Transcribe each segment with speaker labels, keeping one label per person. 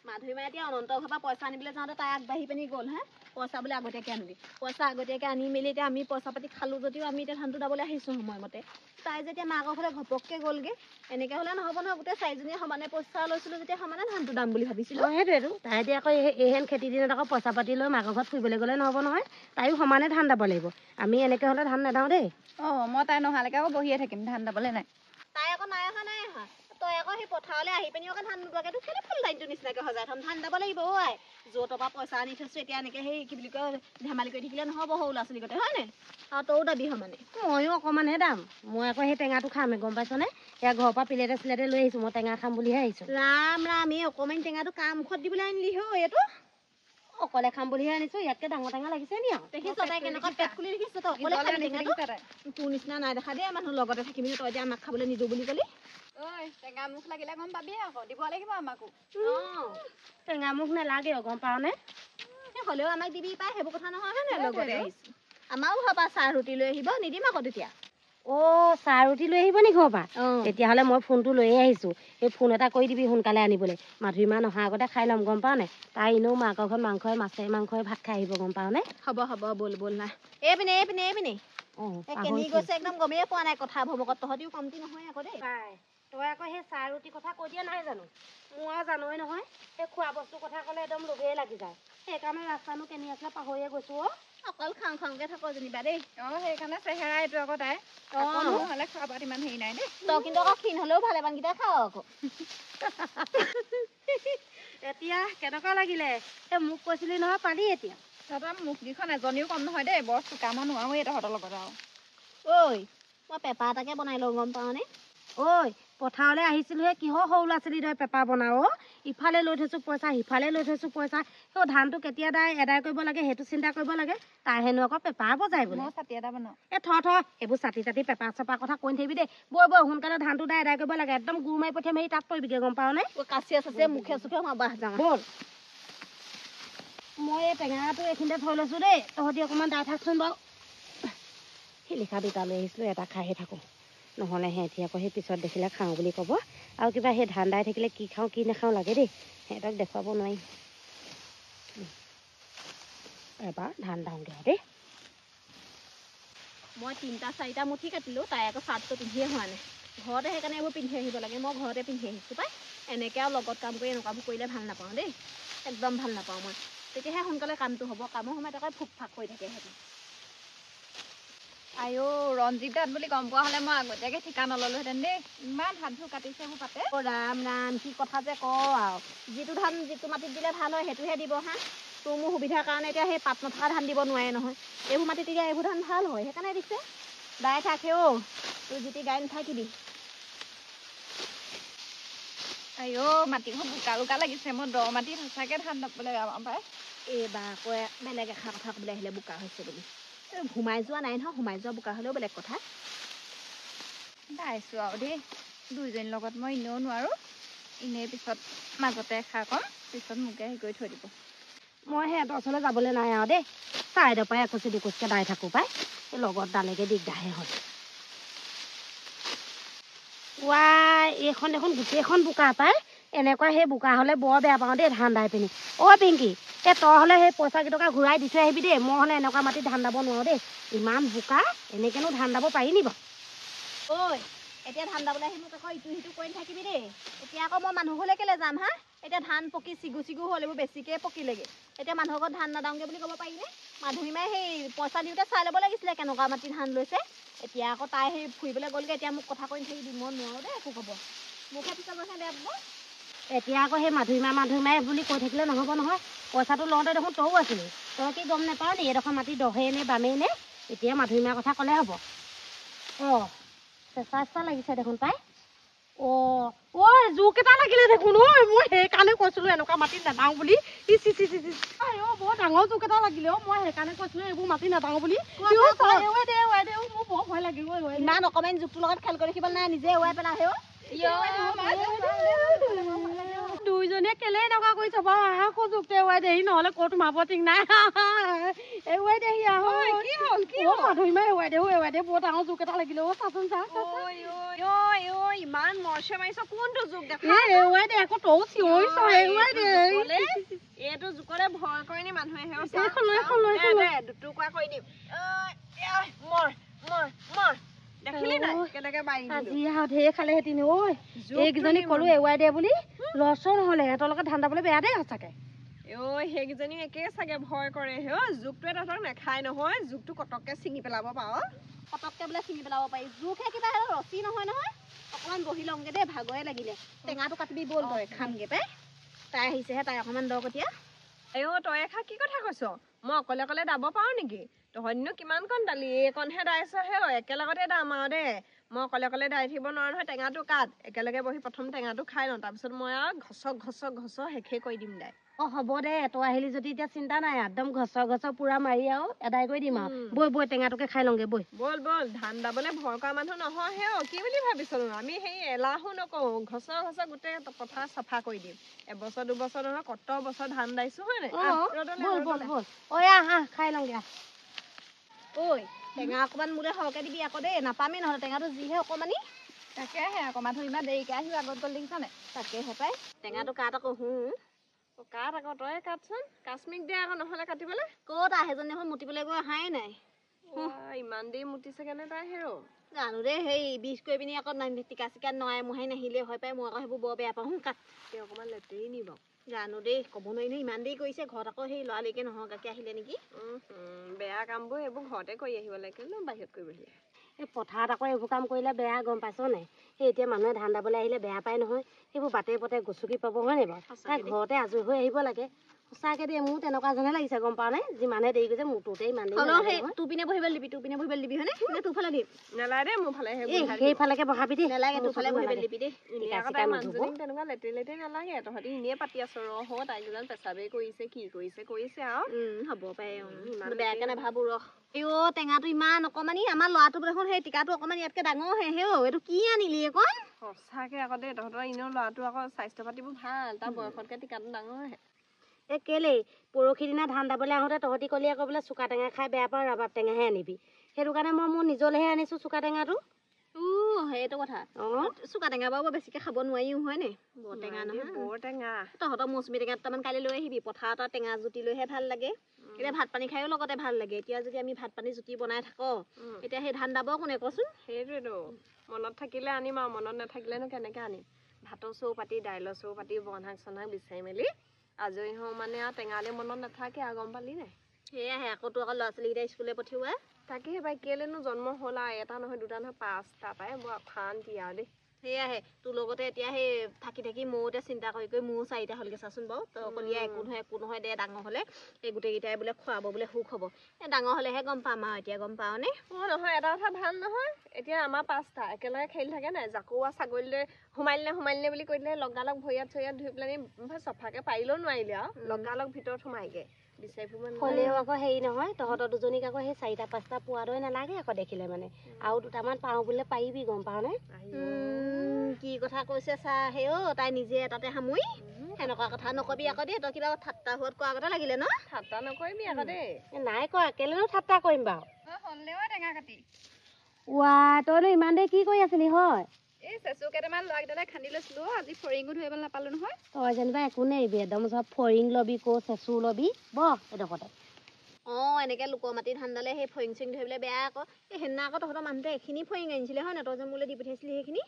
Speaker 1: মাধুৰীমাই এতিয়া অনন্ত ঘৰৰ পৰা পইচা আনিবলৈ যাওঁতে তাই আগবাঢ়ি পিনি গ'ল হে পইচা বোলে আগতীয়াকৈ আনিবি পইচা আগতীয়াকৈ আনি মেলি এতিয়া আমি পইচা পাতি খালোঁ যদিও আমি এতিয়া ধানটো দাবলৈ আহিছোঁ সময়মতে তাই যেতিয়া মাকৰ ঘৰলৈ ঘপককৈ গ'লগৈ এনেকৈ হ'লে নহ'ব নহয় গোটেই চাৰিজনীয়ে সমানে পইচা লৈছিলোঁ যেতিয়া সমানে ধানটো দাম বুলি ভাবিছিলোঁ
Speaker 2: সেইটোৱেতো তাই এতিয়া আকৌ এইহেন খেতি দিনত আকৌ পইচা পাতি লৈ মাকৰ ঘৰত ফুৰিবলৈ গ'লে নহ'ব নহয় তাইও সমানে ধান দাব লাগিব আমি এনেকৈ হ'লে ধান নেদাওঁ দেই
Speaker 3: মই তাই নহালৈকে আকৌ বহিয়ে থাকিম ধান দাবলৈ নাই
Speaker 1: তাই আকৌ নাই অহা তই আকৌ সেই পথাৰলৈ আহি পিনি আকৌ ধান নোদোৱাকৈ তোৰ কেলৈ ফুল দাইনটো নিচিনাকৈ সজাই থ'ম ধান দাব লাগিব ঐ য'ৰ পৰা পইচা আনি থৈছোঁ এতিয়া এনেকৈ সেই কি বুলি কয় ধেমালি কৰি থাকিলে নহ'ব সৰু ল'ৰা ছোৱালীগতে হয় নাই আৰু তইও দাবি সমানে
Speaker 2: ময়ো অকণমানহে দাম মই আকৌ সেই টেঙাটো খামে গম পাইছনে সেয়া ঘৰৰ পৰা প্লেটে চিলেটে লৈ আহিছোঁ মই টেঙা খাম বুলিহে আহিছোঁ
Speaker 1: ৰাম এই অকণমান টেঙাটো কামুখত দিবলৈ আনিলি হৌ এইটো
Speaker 2: অকলে খাম বুলিহে আনিছোঁ ইয়াতকৈ ডাঙৰ টেঙা লাগিছে নি আৰু
Speaker 1: দেখিছ তাই কেনেকুৱা পেট খুলি দেখিছ তই অকলে খাবি টেঙাটো তোৰ নিচিনা নাই দেখা দেই মানুহ লগতে থাকিবি তই এতিয়া আমাক খাবলৈ নিদিওঁ বুলি ক'লি
Speaker 3: ঐ টেঙা মুখ লাগিলে গম পাবি আকৌ দিব লাগিব আমাকো
Speaker 2: টেঙা মুখ নালাগে গম পাৱনে
Speaker 1: হ'লেও আমাক দিবি পাই সেইবোৰ কথা নহয় হয় নাই লগতে আহিছোঁ আমাৰো ঘৰৰ পৰা চাহ ৰুটি লৈ আহিব নিদিম আকৌ তেতিয়া
Speaker 2: চাহ ৰুটি লৈ আহিব নি ঘৰৰ পৰা তেতিয়াহ'লে মই ফোনটো লৈয়ে আহিছোঁ সেই ফোন এটা কৰি দিবি সোনকালে আনিবলৈ মাধুৰীমা নহা আগতে খাই ল'ম গম পাৱ নে তাই এনেও মাকৰ ঘৰত মাংসই মাংসই ভাত খাই আহিব গম পাৱনে
Speaker 1: হ'ব বল না এইপিনে কেনি গৈছে একদম গমেই পোৱা নাই কথা ভবকত তহঁতিও কমতি নহয় আকৌ দেই
Speaker 2: তই আকৌ সেই চাহ ৰুটিৰ কথা কৈ দিয়া নাই জানো মোৰ আৰু জানই নহয় সেই খোৱা বস্তুৰ কথা ক'লে একদম লোভেই লাগি যায় সেইকাৰণে ৰাস্তানো কেনি আছিলে পাহৰিয়ে গৈছোঁ
Speaker 1: অকল খাওঁকৈ থাকো যেনিবা দেই
Speaker 3: সেইকাৰণে চেহেৰা এইটো আকৌ তাই নহ'লে খোৱা বোৱাত ইমান হেৰি নাই দেই
Speaker 1: তই কিন্তু আকৌ ক্ষীণ হ'লেও ভালেমানকেইটা খাওঁ আকৌ
Speaker 2: এতিয়া কেনেকুৱা লাগিলে এই মোক কৈছিলি নহয় পালি এতিয়া
Speaker 3: তহঁতৰ মুখকেইখন এজনীও কম নহয় দেই বৰ চোকা মই নোৱাৰোঁ এই তহঁতৰ লগত আৰু
Speaker 1: ঐ মই পেপা এটাকে বনাই লওঁ গম পাওঁনে
Speaker 2: ঐ পথাৰলৈ আহিছিলোহে কিহৰ সৰু ল'ৰা ছোৱালী দৰে পেপা বনাওঁ ইফালে লৈ থৈছোঁ পইচা সিফালে লৈ থৈছোঁ পইচা সেই ধানটো কেতিয়া আদায় কৰিব লাগে সেইটো চিন্তা কৰিব লাগে তাই হেনো আকৌ পেপা বজাই বোলে
Speaker 3: ছাতি এটা বনাওঁ
Speaker 2: এইবোৰ ছাতি পেপা চেপা কথা কৈ থাকিবি দেই বৈ সোনকালে ধানটো আদায় কৰিব লাগে একদম গুৰ মাৰি পঠিয়াম সেই তাত পৰিবিগৈ গম পাৱ নে
Speaker 1: কাচিয়ে চাচিয়ে মুখে চুখে বাহ যাওঁ
Speaker 2: ব'ল মই এই টেঙাটো এইখিনিতে থৈ লৈছোঁ দেই তহঁতি অকণমান দাই থাকচোন বাৰু শিলিখা দুটা লৈ আহিছিলোঁ এটা খাইহে থাকোঁ নহ'লে সিহঁতি আকৌ সেই পিছত দেখিলে খাওঁ বুলি ক'ব আৰু কিবা সেই ধান দাই থাকিলে কি খাওঁ কি নাখাওঁ লাগে দেই সিহঁতক দেখুৱাব নোৱাৰি এবাৰ ধান দাওঁগৈ দেই
Speaker 1: মই 3-4টা মুঠি কাটিলোঁ তাই আকৌ চাৰ্টটো পিন্ধিয়ে হোৱা নাই ঘৰতে সেইকাৰণে এইবোৰ পিন্ধি আহিব লাগে মই ঘৰতে পিন্ধি আহিছোঁ পাই এনেকৈ আৰু লগত কাম কৰি এনেকুৱাবোৰ কৰিলে ভাল নাপাওঁ দেই একদম ভাল নাপাওঁ মই তেতিয়াহে সোনকালে কামটো হ'ব কামৰ সময়ত আকৌ ফুক ফাক কৰি থাকে সিহঁতি
Speaker 3: আইঅ ৰঞ্জিত দাঁত বুলি গম পোৱা হ'লে মই আগতীয়াকৈ ঠিকা নল'লোহেঁতেন দেই ইমান ধানবোৰ কাটিছে এইবোৰ পাতে
Speaker 1: ৰাম কি কথা যে ক আৰু যিটো ধান যিটো মাটিত দিলে ভাল হয় সেইটোহে দিব হা তোৰ মোৰ সুবিধাৰ কাৰণে এতিয়া সেই পাত নথকা ধান দিব নোৱাৰে নহয় এইবোৰ মাটিত এতিয়া এইবোৰ ধান ভাল হয় সেইকাৰণে দিছে দাই থাকে তোৰ যিটি গাই নাথাকিবি
Speaker 3: আইঅ মাটিখন বোকা লাগিছে মই দ মাটিত সঁচাকৈ ধান দাবলৈ বেয়া পাওঁ পাই
Speaker 1: এইবাৰ আকৌ বেলেগ এষাৰ কথা ক'বলৈ আহিলে বোকা হৈছে বুলি সোমাই যোৱা নাই নহয় সোমাই যোৱা বোকা হ'লেও বেলেগ কথা
Speaker 3: দাইছোঁ আৰু দেই দুইজনীৰ লগত মই এনেও নোৱাৰোঁ এনেই পিছত মাজতে এষাৰ ক'ম পিছত মোকে হেৰি কৰি থৈ দিব
Speaker 2: মই সিহঁতৰ ওচৰলৈ যাবলৈ নাই আৰু দেই চাইডৰ পৰাই এখোচি দুখোচকৈ দাই থাকোঁ পাই লগত দালেগে দিগদাৰহে হ'ল এইখন দেখোন গোটেইখন বোকা পাই এনেকুৱা সেই বোকা হ'লে বৰ বেয়া পাওঁ দেই ধান দাই পিনি পিংকি তই হ'লে সেই পইচা কেইটকা ঘূৰাই দি থৈ আহিবি দেই মই হ'লে এনেকুৱা মাটিত ধান দাব নোৱাৰোঁ দেই ইমান বোকা এনেকৈনো ধান দাব পাৰি নি বাৰু
Speaker 1: এতিয়া ধান দাবলৈ আহি মোক আকৌ ইটো সিটো কৰি নাথাকিবি দেই এতিয়া আকৌ মই মানুহ ঘৰলৈ কেলৈ যাম হা এতিয়া ধান পকি চিগু হ'ল এইবোৰ বেছিকৈ পকিলেগৈ এতিয়া মানুহৰ ঘৰত ধান নাদাওঁগৈ বুলি ক'ব পাৰিনে মাধুৰীমাই সেই পইচা দিওঁতে চাই ল'ব লাগিছিলে কেনেকুৱা মাটি ধান লৈছে এতিয়া আকৌ তাই সেই ফুৰিবলৈ গ'লগৈ এতিয়া মোক কথা কৈ নাথাকিবি মই নোৱাৰোঁ দেই একো ক'ব মোকহে পিছত গৈছে বেয়া পাব
Speaker 2: এতিয়া আকৌ সেই মাধুৰীমাই বুলি কৈ থাকিলে নহ'ব নহয় পইচাটো লওঁতে দেখোন তইও আছিলি তই কি গম নাপাৱ নি এইডোখৰ মাটি দহেই নে বামেই নে এতিয়া মাধুৰীমাৰ কথা ক'লে হ'ব চেঁচা লাগিছে দেখোন পাই জোক এটা লাগিলে দেখোন মই সেইকাৰণে কৈছিলোঁ এনেকুৱা মাটি নাদাওঁ বুলি বৰ ডাঙৰ জোক এটা লাগিলে মই সেইকাৰণে কৈছিলোঁ এইবোৰ মাটি নাদাওঁ বুলি মোৰ বৰ ভয় লাগিব
Speaker 1: ইমান অকণমান জোকটোৰ লগত খেল কৰি দেখিবলৈ নাই নিজে এৱাই পেলাহে
Speaker 2: দুইজনীয়ে কেলে এনেকুৱা কৰিছে বাৰু আকৌ জোকটো এৱাই দেহি নহ'লে ক'ত সোমাব ঠিক নাই এৱাই দেহি মাধুৰীমাই এৱাই দে বৰ ডাঙৰ জোক এটা লাগিলে চাচোন চা
Speaker 1: ইমান মৰচে মাৰিছ কোনটো জোক দেখা
Speaker 2: এৱাই দে আকৌ তও চিঞৰিছ এৱাই দে
Speaker 1: এইটো জোকলে ভয় কৰে নি মানুহে হেও দুটুকুৰা কৰি দিম মৰ মৰ মৰ দেখিলি নাই কেনেকে মাৰি
Speaker 2: আজি ঢেৰ খালেহেঁতিন ঐ এইকেইজনী কলো এৱাই দে বুলি লৰচৰ নহ'লে সিহঁতৰ লগত ধান দাবলৈ বেয়া দেই সঁচাকে
Speaker 1: সেইকেইজনী একে চাগে ভয় কৰে হে জোকটোৱে তহঁতক নাখায় নহয় জোকটো কটককে ছিঙি পেলাব পাৰ কটককে বোলে ছিঙি পেলাব পাৰি জোকহে কিবা ৰচি নহয় নহয় অকণমান বহি লওঁগে দেই ভাগৰে লাগিলে টেঙাটো কাটিবি ব'ল তই খামগে পাই তাই আহিছেহে তাই অকণমান দক এতিয়া তই এখা কি কথা কৈছ মই অকলে অকলে দাব পাৰো নেকি তহঁতিনো কিমানকণ দালি এইকণহে দাইছ হে একেলগতে দাম আৰু দে মই অকলে অকলে দাই থাকিব নোৱাৰো নহয় টেঙাটো কাট একেলগে বহি প্ৰথম টেঙাটো খাই লওঁ তাৰপিছত মই আৰু ঘচ শেষে কৰি দিম দাই
Speaker 2: হ'ব দে তই আহিলি যদি এতিয়া চিন্তা নাই একদম ঘচ পুৰা মাৰি আৰু এদাই কৰি দিম আৰু বৈ টেঙাটোকে খাই লওঁগে বৈ
Speaker 1: বল ধান দাবলে ভয় কৰা মানুহ নহয় হে কি বুলি ভাবিছনো আমি সেই এলাহো নকৰো ঘচ গোটেই পথাৰ চাফা কৰি দিম এবছৰ দুবছৰ নহয় কত বছৰ ধান দাইছো হয় নাই
Speaker 2: খাই লওঁগে
Speaker 1: ঐ টেঙা অকণমান মোলে সৰহকে দিবি আকৌ দেই নাপামেই নহ'লে টেঙাটো যিহে অকণমানি
Speaker 3: তাকেহে আকৌ মানুহ ইমান দেৰিকে আহিব আগত গ'ল দেখিছ নে
Speaker 1: তাকেহে পাই টেঙাটো কাট আকৌ কাট আকৌ তই কাটচোন কাশ্মীক দে আকৌ নহ'লে কাটিবলৈ ক'ত আহেজনী এখন মুতিবলৈ গৈ অহাই নাই ইমান দেৰি মুতিছে কেনে তাই হেৰ জানো দেই সেই বিষ কৰি পিনি আকৌ টিকা চিকা নৰাই মোহাৰি নাহিলে হয় পাই মই আকৌ সেইবোৰ বৰ বেয়া পাওঁ কাট অকণমান লেতেৰি নি বাৰু জানো দেই ক'ব নোৱাৰি নহয় ইমান দেৰি কৰিছে ঘৰত আকৌ সেই লৰালৰিকে নহকাকে আহিলে নেকি বেয়া কামবোৰ এইবোৰ ঘৰতে কৰি আহিব লাগে কিন্তু বাহিৰত কৰিবহি
Speaker 2: এই পথাৰত আকৌ এইবোৰ কাম কৰিলে বেয়া গম পাইছ নাই সেই এতিয়া মানুহে ধান দাবলৈ আহিলে বেয়া পায় নহয় সেইবোৰ বাটে পথে গচকি পাব হয় নাই বাৰু তাই ঘৰতে আজৰি হৈ আহিব লাগে সঁচাকে দেই মোৰ তেনেকুৱা যেনে লাগিছে গম পাৱ নাই যিমানে দেৰি গৈছে মোৰটোতে ইমান দেৰি তোৰ পিনে বহিবলৈ দিবি হয়নে নে তোৰ ফালে দিম নালাগে দেই মোৰ ফালে সেইফালেকে বহাবি দেই নালাগে তোৰ ফালে বহিবলৈ দিবি দেই তেনেকুৱা লেতেৰি নালাগে তহঁতি এনেই পাতি আছ তাইকেইজন পেচাবেই কৰিছে কি কৰিছে আৰু হ'ব পাৰে বেয়াকে নাভাবো টেঙাটো ইমান অকণমানি আমাৰ ল'ৰাটো দেখোন সেই টিকাটো অকণমান ইয়াতকে ডাঙৰ এইটো কি আনিলি অকণ সঁচাকে আকৌ দেই তহঁতৰ এনেও ল'ৰাটো আকৌ স্বাস্থ্য পাতিবোৰ ভাল তাৰ বয়সতকে টিকাটো ডাঙৰ কেলেই পৰহি দিনা ধান দাবলৈ আহোঁতে তহঁতি কলি আকৌ বোলে চুকা টেঙা খাই বেয়া পাওঁ ৰবাব টেঙাহে আনিবি সেইটো কাৰণে মই মোৰ নিজলৈহে আনিছোঁ চুকা টেঙাটো
Speaker 1: সেইটো কথা চুকা টেঙা বাৰু বেছিকে খাব নোৱাৰিও হয় নে বৰ টেঙা নহয় বৰ টেঙা তহঁতৰ মৌচুমী টেঙা দুটামান কাইলৈ লৈ আহিবি পথাৰত টেঙা জুতি লৈহে ভাল লাগে এতিয়া ভাত পানী খায়ো লগতে ভাল লাগে এতিয়া যদি আমি ভাত পানী জুতি বনাই থাকো এতিয়া সেই ধান দাব কোনে কচোন সেইটোৱেতো মনত থাকিলে আনিম আৰু মনত নাথাকিলেনো কেনেকে আনিম ভাতৰ চৌ পাতি দাইলৰ চৌ পাতি বনশাক চনশাক বিচাৰি মেলি আজৰি হওঁ মানে আৰু টেঙালে মনত নাথাকে আৰু গম পালি নাই সেয়াহে আকৌ তোৰ আকৌ ল'ৰা ছোৱালীকেইটা স্কুলে পঠিওৱা তাকেহে পাই কেলেনো জন্ম হ'ল আৰু এটা নহয় দুটা নহয় 5টা পাই বৰ অশান্তি আৰু দেই সেয়াহে তোৰ লগতে এতিয়া সেই থাকি ময়ো এতিয়া চিন্তা কৰি মোৰো 4টা হ'লগে চাচোন বাৰু তই অকলীয়া একো নহয় দে ডাঙৰ হ'লে এই গোটেইকেইটাই বোলে খুৱাব বোলে সুখ হ'ব ডাঙৰ হ'লেহে গম পাম আৰু এতিয়া গম পাওঁ নে নহয় এটা কথা ভাল নহয় এতিয়া আমাৰ 5টা একেলগে খেলি থাকে নাই জাকৌৱা ছাগলীলৈ সোমাইলে বুলি কৈ দিলে লগালগ ভৰিয়াত চৰিয়াত ধুই পেলাই চফাকে পাৰিলেও নোৱাৰিলে আৰু লগালগ ভিতৰত সোমাইগে হ'লেও আকৌ হেৰি নহয় তহঁতৰ দুজনীক আকৌ সেই 4টা 5টা পোৱা দৰে নালাগে আকৌ দেখিলে মানে আৰু দুটামান পাওঁ বোলে পাৰিবি গম পাওঁ নে কি কথা কৈছে চা তাই নিজে এটাতে সামৰি সেনেকুৱা কথা নকবি আকৌ দেই তই কিবা ঠাট্টা হোৱাত কোৱা কথা লাগিলে ন ঠাট্টা নকৰিবি আকৌ দেই নাই কোৱা কেলেনো ঠাট্টা কৰিম বাৰু
Speaker 3: টেঙা কাটি
Speaker 2: তইনো ইমান দেৰি কি কৰি আছিলি হয়
Speaker 3: এই চেচু কেইটামান ল'ৰাকেইটালে খান্দি লৈছিলো আজি ফৰিঙো ধৰিবলৈ নাপালো নহয়
Speaker 2: তই যেনিবা একো নেৰিবি একদম চব ফৰিং ল'বি চেচু ল'বি এডোখৰতে
Speaker 1: এনেকে লোকৰ মাটি ধান দালে সেই ফৰিং চিং ধৰিবলৈ বেয়া আকৌ এই সেইদিনা আকৌ তহঁতৰ মানুহটোৱে এইখিনি ফৰিং আনিছিলে হয় নাই তই যে মোলৈ দি পঠিয়াইছিলি সেইখিনি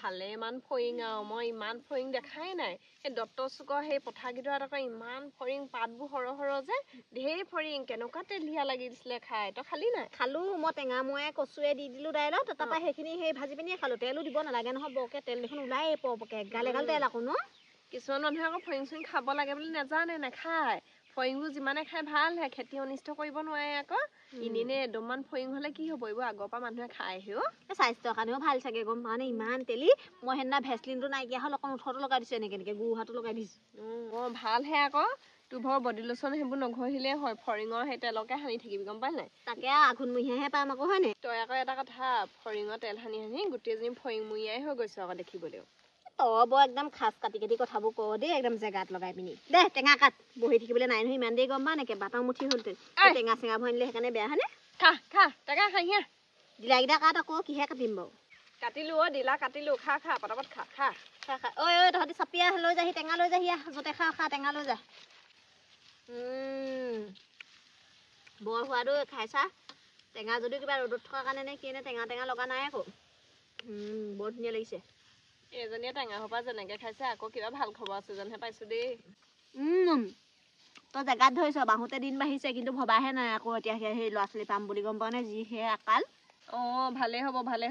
Speaker 1: ভালে ইমান ফৰিং আৰু মই ইমান ফৰিং দেখাই নাই সেই দত্ত চুকৰ সেই পথাৰকেইটাত আকৌ ইমান ফৰিং পাতবোৰ সৰহ যে ঢেৰ ফৰিং কেনেকুৱা তেলিয়া লাগি দিছিলে খাই তই খালি নাই খালো মই টেঙা ময়ে কচুৱে দি দিলো দাইলত তাৰপৰা সেইখিনি সেই ভাজি পিনিয়ে খালো তেলো দিব নালাগে নহয় বৰকে তেল দেখোন ওলাই পৰপকে এগাল তেল আকৌ ন কিছুমান মানুহে আকৌ ফৰিং চৰিং খাব লাগে বুলি নাজানে নাখায় ফৰিংবোৰ যিমানে খাই ভালহে খেতি অনিষ্ট কৰিব নোৱাৰে আকৌ এনেই এদমমান ফৰিং হ'লে কি হ'ব এইবোৰ আগৰ পৰা মানুহে খাই স্বাস্থ্যৰ কাৰণেও ভাল চাগে গম পাওঁ নে ইমান তেলি মই সেইদিনা ভেচলিনটো নাইকিয়া হ'ল অকণ ওঠৰটো লগাই দিছোঁ এনেকে গুৰু হাতো লগাই দিছোঁ ভালহে আকৌ তোৰ ঘৰ বডি লোচন সেইবোৰ নঘহিলেই হয় ফৰিঙৰ সেই তেলকে সানি থাকিবি গম পালি নাই তাকে আঘোণমহীয়াহে পাম আকৌ হয় নাই তই আকৌ এটা কথা ফৰিঙৰ তেল সানি গোটেইজনী ফৰিংমূৰীয়াই হৈ গৈছ আকৌ দেখিবলৈও তই বৰ একদম খাচ কাটি কথাবোৰ কওঁ দেই একদম জেগাত লগাই পিনি দে টেঙা কাট বহি থাকিবলৈ নাই নহয় ইমান দেৰি গম পাৱ নেকি বাটৰ মুঠি হ'ল টেঙা চেঙাবোৰ আনিলে সেইকাৰণে বেয়া হয়নে খা টেঙা খাই দিলাকেইটা কাট আকৌ কিহে কাটিম বাৰু
Speaker 3: কাটিলো অ দিলা কাটিলো খা খা পটাপট খা খা
Speaker 1: খা খা ঐ ঐ তহঁতি চাপিয়া লৈ যাহি টেঙা লৈ যাহি য'তে খা খা টেঙা লৈ যা বৰ সোৱাদো খাইছা টেঙা যদিও কিবা ৰ'দত থকাৰ কাৰণে নে কি নে টেঙা টেঙা লগা নাই আকৌ বৰ ধুনীয়া লাগিছে
Speaker 3: এজনীয়ে টেঙা সোপা যেনেকে খাইছে আকৌ কিবা ভাল খবৰ আছে যেনহে পাইছো দেই
Speaker 1: তই জেগাত ধৰিছ বাহুতে দিন বাঢ়িছে কিন্তু ভবাহে নাই আকৌ এতিয়া সেই ল'ৰা ছোৱালী পাম বুলি গম পাওঁ নে যিহে আকাল
Speaker 3: ভালে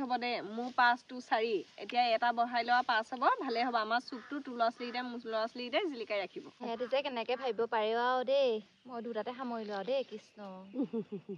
Speaker 3: হ'ব দে মোৰ 5 to 4 এতিয়া এটা বঢ়াই লোৱা 5 হ'ব ভালে হ'ব আমাৰ চুকটো তোৰ ল'ৰা ছোৱালীকেইটাই মোৰ ল'ৰা ছোৱালীকেইটাই জিলিকাই ৰাখিব
Speaker 4: সিহঁতি যে কেনেকে ভাবিব পাৰে আৰু দেই মই দুটাতে সামৰিলো আৰু দেই কৃষ্ণ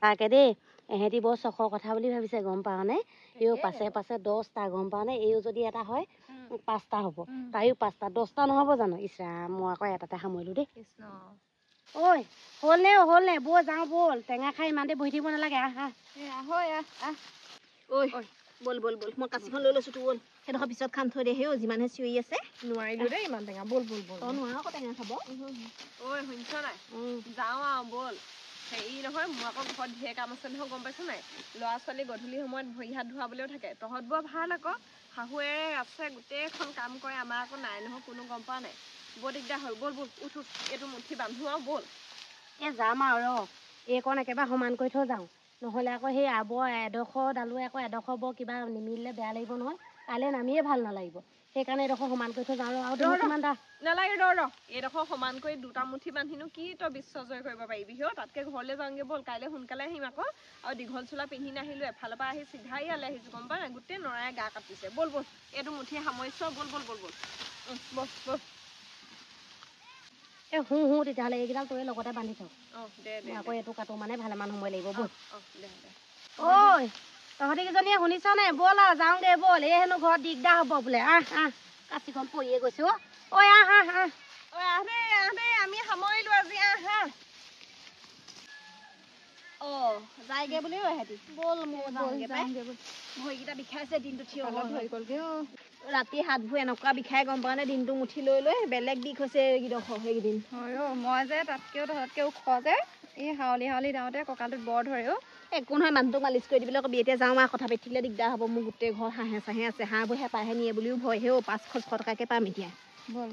Speaker 2: তাকে দেই এহেঁতি বৰ চখৰ কথা বুলি ভাবিছে গম পাৱনে এইও পাছে পাছে 10টা গম পাৱনে এইও যদি এটা হয় 5টা হ'ব তাইও 5টা 10টা নহ'ব জানো ইছৰাম মই আকৌ এটাতে সামৰিলো দেই
Speaker 4: কৃষ্ণ
Speaker 2: ঐ হ'ল নে বৌ যাওঁ ব'ল টেঙা খাই ইমান দেৰি বহি থাকিব নালাগে আহ
Speaker 1: ঐ ব'ল ব'ল ব'ল মই কাঁচিখন লৈ লৈছোঁ তোৰ ব'ল সেইডোখৰ পিছত খাম থৈ দে হেও যিমানহে চিঞৰি আছে
Speaker 3: নোৱাৰিলো দেই ইমান টেঙা ব'ল
Speaker 1: তই নোৱাৰ আকৌ টেঙা খাব
Speaker 3: ঐ শুনিছ নাই যাওঁ আৰু ব'ল হেৰি নহয় মোৰ আকৌ ঘৰত ঢেৰ কাম আছে নহয় গম পাইছ নাই ল'ৰা ছোৱালী গধূলি সময়ত ভৰি হাত ধুৱাবলৈও থাকে তহঁত বৰ ভাল আকৌ শাহুৱে আছে গোটেইখন কাম কৰে আমাৰ আকৌ নাই নহয় কোনো গম পোৱা নাই বৰ দিগদাৰ হ'ল ব'ল ব'ল উঠ এইটো মুঠি বান্ধো আৰু ব'ল
Speaker 2: যাম আৰু এইকণ একেবাৰে সমান কৰি থৈ যাওঁ নহ'লে আকৌ সেই আবৰ এডোখৰ ডালো আকৌ এডোখৰ বৰ কিবা নিমিলিলে বেয়া লাগিব নহয় কাইলৈ নামিয়ে ভাল নালাগিব সেইকাৰণে এডোখৰ সমান কৰি থৈ যাওঁ আৰু কিমান দা
Speaker 3: নালাগে এইডোখৰ সমান কৰি 2টা মুঠি বান্ধিনো কি তই বিশ্বজয় কৰিব পাৰিবি হিও তাতকে ঘৰলৈ যাওঁগে ব'ল কাইলৈ সোনকালে আহিম আকৌ আৰু দীঘল চোলা পিন্ধি নাহিলো এফালৰ পৰা আহি চিধা ইয়ালৈ আহিছো গম পাৱ নাই গোটেই নৰাই গা কাটিছে ব'ল ব'ল এইটো মুঠি সামৰিছ ব'ল ব'ল ব'ল ব'ল ব'ল
Speaker 2: শু তেতিয়াহ'লে এইকেইডাল তই লগতে বান্ধি থওঁ আকৌ এইটো কাটো মানে ভালেমান সময় লাগিব ব'ল ঐ তহঁতি কেইজনীয়ে শুনিছ নে ব'ল আৰু যাওঁগে ব'ল এই হেনো ঘৰত দিগদাৰ হ'ব বোলে কাঁচিখন পৰিয়ে গৈছে ঐ আহ
Speaker 3: দেই আমি সামৰিলো আজি
Speaker 1: যায়গে বুলিও এহেঁতি ব'ল মোৰ যাওঁগে ভৰিকেইটা বিষাইছে দিনটো থিয় হৈ গ'লগে ৰাতি হাতবোৰ এনেকুৱা বিষাই গম পোৱা নে দিনটো মুঠি লৈ লৈ বেলেগ বিষ হৈছে সেইকেইদিন
Speaker 3: হয় মই যে তাতকেও তহঁতকেও ওখ যে এই হাৱলি যাওঁতে কঁকালটোত বৰ ধৰে
Speaker 1: একো নহয় মানুহটোক মালিচ কৰি দিবলৈ কবি এতিয়া যাওঁ আৰু কথা পাতি থাকিলে দিগদাৰ হ'ব মোৰ গোটেই ঘৰ হাঁহে চাহে আছে হাঁহবোৰ হেঁপাহে নিয়ে বুলিও ভয় হেও 500-600 টকাকৈ পাম এতিয়া
Speaker 3: ব'ল